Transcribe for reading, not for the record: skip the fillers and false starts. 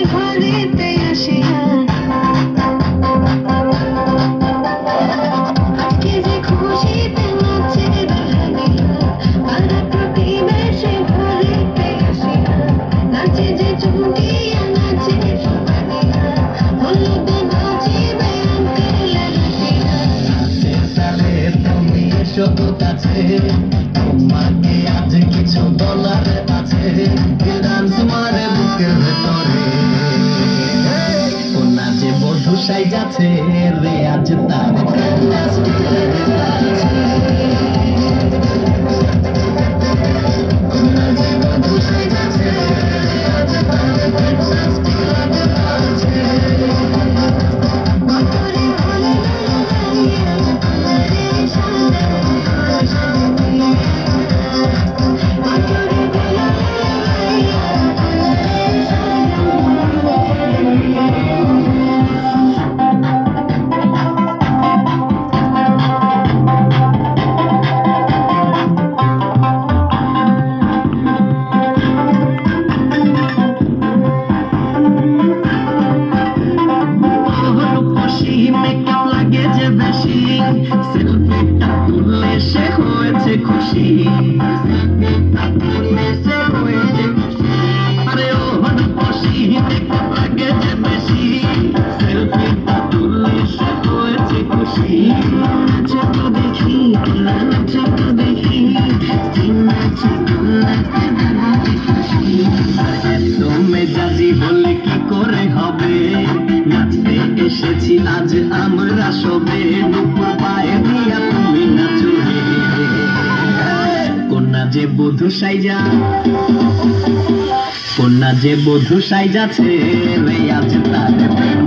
ঘরেতে আসিয়া আজকে যে খুশিতে নাচে রাহানিয়া পাড়া প্রতিবেশে ঘরেতে আসিয়া নাচে যে চুমকিয়া নাচে সুবানিয়া হলুদ নাচিবে আঙ্কেলের হাতিয়া নাচে তালে তুমি এসো কাছে তোমাকে আজ কিছু বলার আছে ডান্স মারে বুকের ভেতরে ও নাচে বধূ সাইজাছে রে আজ তার সেলফিটা তুললে সে হয়েছে খুশি সেলফিটা তুললে সে হয়েছে খুশি আরে ও হনপশি মেকআপ লাগে যে বেশি সেলফিটা তুললে সে হয়েছে খুশি নাচে তো দেখি নাচে তো দেখি নাচে নাচে নাচে খুশি এত মেজাজি হলে কি করে হবে নাচতে এসেছি আজ আমরা সবে নুপুর পায়ে দিয়া তুমি নাচো রে কন্যা যে বধূ সাইজা কন্যা যে বধূ সাইজাছে রে আজ তার